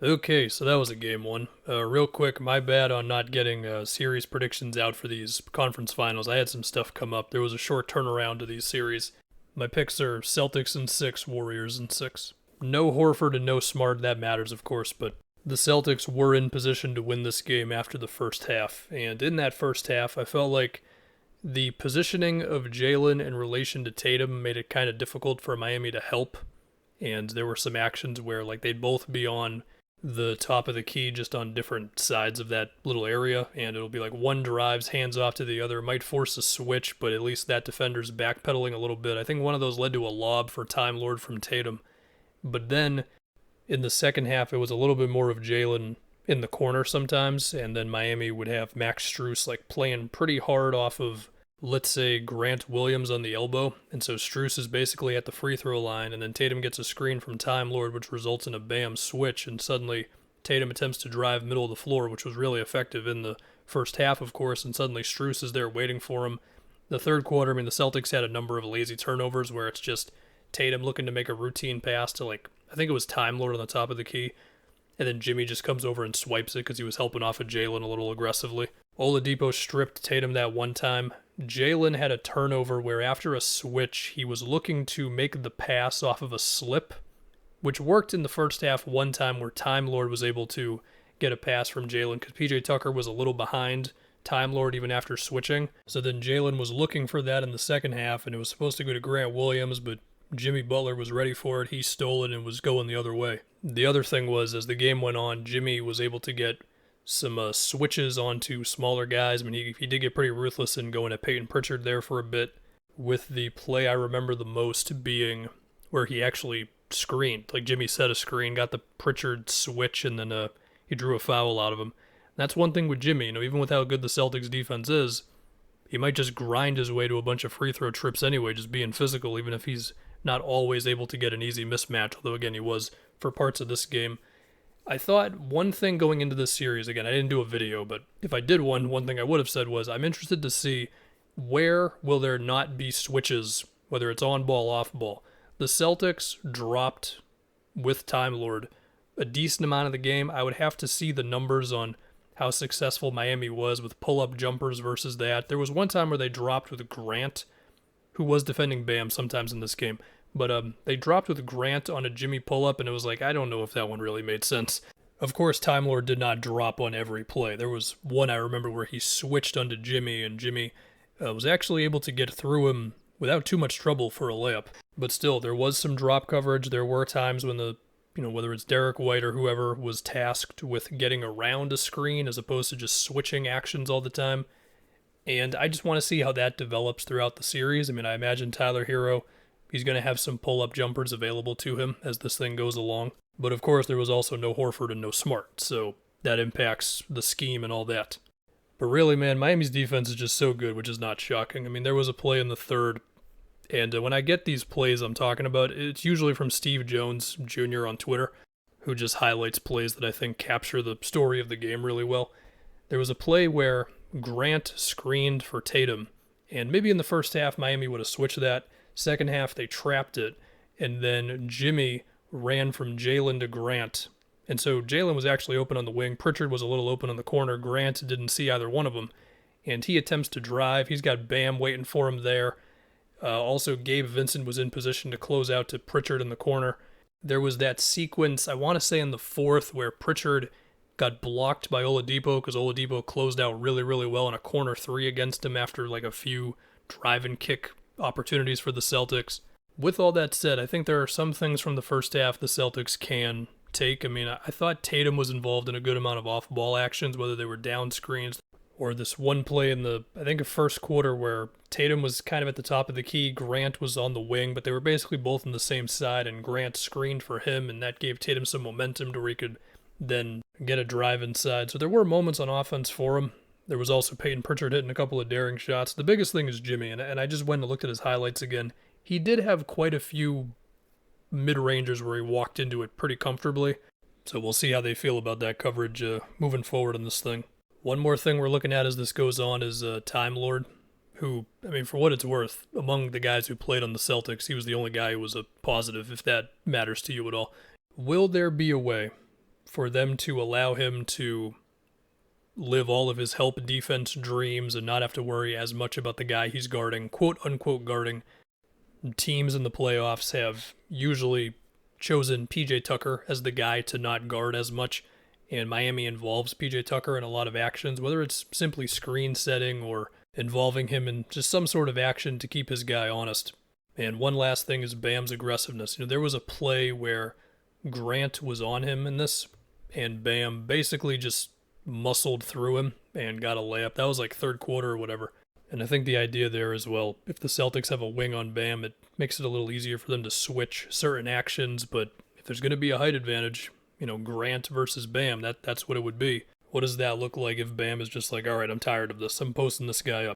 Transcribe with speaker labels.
Speaker 1: Okay, so that was a game one. Real quick, my bad on not getting series predictions out for these conference finals. I had some stuff come up. There was a short turnaround to these series. My picks are Celtics in six, Warriors in six. No Horford and no Smart, that matters, of course, but the Celtics were in position to win this game after the first half. And in that first half, I felt like the positioning of Jalen in relation to Tatum made it kind of difficult for Miami to help. And there were some actions where like they'd both be on the top of the key just on different sides of that little area, and it'll be like one drives hands off to the other. It might force a switch, but at least that defender's backpedaling a little bit. I think one of those led to a lob for Time Lord from Tatum. But then in the second half, it was a little bit more of Jalen in the corner sometimes, and then Miami would have Max Strus like playing pretty hard off of, let's say, Grant Williams on the elbow. And so Strus is basically at the free throw line, and then Tatum gets a screen from Time Lord, which results in a bam switch, and suddenly Tatum attempts to drive middle of the floor, which was really effective in the first half, of course, and suddenly Strus is there waiting for him. The third quarter, I mean, the Celtics had a number of lazy turnovers where it's just Tatum looking to make a routine pass to, like, I think it was Time Lord on the top of the key, and then Jimmy just comes over and swipes it because he was helping off of Jalen a little aggressively. Oladipo stripped Tatum that one time. Jalen had a turnover where after a switch, he was looking to make the pass off of a slip, which worked in the first half one time where Time Lord was able to get a pass from Jalen because PJ Tucker was a little behind Time Lord even after switching. So then Jalen was looking for that in the second half, and it was supposed to go to Grant Williams, but Jimmy Butler was ready for it. He stole it and was going the other way. The other thing was, as the game went on, Jimmy was able to get some switches onto smaller guys. I mean, he did get pretty ruthless in going at Peyton Pritchard there for a bit, with the play I remember the most being where he actually screened. Like, Jimmy set a screen, got the Pritchard switch, and then he drew a foul out of him. That's one thing with Jimmy. Even with how good the Celtics defense is, he might just grind his way to a bunch of free throw trips anyway, just being physical, even if he's not always able to get an easy mismatch, although, again, he was for parts of this game. I thought one thing going into this series, again, I didn't do a video, but if I did one thing I would have said was I'm interested to see where will there not be switches, whether it's on ball, off ball. The Celtics dropped with Time Lord a decent amount of the game. I would have to see the numbers on how successful Miami was with pull-up jumpers versus that. There was one time where they dropped with Grant, who was defending Bam sometimes in this game. But they dropped with Grant on a Jimmy pull-up, and it was like, I don't know if that one really made sense. Of course, Time Lord did not drop on every play. There was one I remember where he switched onto Jimmy, and Jimmy was actually able to get through him without too much trouble for a layup. But still, there was some drop coverage. There were times when whether it's Derek White or whoever was tasked with getting around a screen as opposed to just switching actions all the time. And I just want to see how that develops throughout the series. I mean, I imagine Tyler Hero, he's going to have some pull-up jumpers available to him as this thing goes along. But of course, there was also no Horford and no Smart, so that impacts the scheme and all that. But really, man, Miami's defense is just so good, which is not shocking. I mean, there was a play in the third, and when I get these plays I'm talking about, it's usually from Steve Jones Jr. on Twitter, who just highlights plays that I think capture the story of the game really well. There was a play where Grant screened for Tatum, and maybe in the first half, Miami would have switched that. Second half, they trapped it, and then Jimmy ran from Jalen to Grant. And so Jalen was actually open on the wing. Pritchard was a little open on the corner. Grant didn't see either one of them, and he attempts to drive. He's got Bam waiting for him there. Also, Gabe Vincent was in position to close out to Pritchard in the corner. There was that sequence, I want to say in the fourth, where Pritchard got blocked by Oladipo because Oladipo closed out really, really well in a corner three against him after like a few drive and kick opportunities for the Celtics. With all that said, I think there are some things from the first half the Celtics can take. I mean, I thought Tatum was involved in a good amount of off-ball actions, whether they were down screens or this one play in the, I think, first quarter where Tatum was kind of at the top of the key, Grant was on the wing, but they were basically both on the same side, and Grant screened for him, and that gave Tatum some momentum to where he could then get a drive inside. So there were moments on offense for him. There was also Peyton Pritchard hitting a couple of daring shots. The biggest thing is Jimmy, and I just went and looked at his highlights again. He did have quite a few mid-rangers where he walked into it pretty comfortably. So we'll see how they feel about that coverage moving forward in this thing. One more thing we're looking at as this goes on is Time Lord, who, I mean, for what it's worth, among the guys who played on the Celtics, he was the only guy who was a positive, if that matters to you at all. Will there be a way for them to allow him to live all of his help defense dreams and not have to worry as much about the guy he's guarding, quote unquote guarding. Teams in the playoffs have usually chosen PJ Tucker as the guy to not guard as much, and Miami involves PJ Tucker in a lot of actions, whether it's simply screen setting or involving him in just some sort of action to keep his guy honest. And one last thing is Bam's aggressiveness. There was a play where Grant was on him in this, and Bam basically just muscled through him and got a layup. That was like third quarter or whatever. And I think the idea there as well, if the Celtics have a wing on Bam, it makes it a little easier for them to switch certain actions. But if there's going to be a height advantage, Grant versus Bam, that's what it would be. What does that look like if Bam is just like, all right, I'm tired of this, I'm posting this guy up?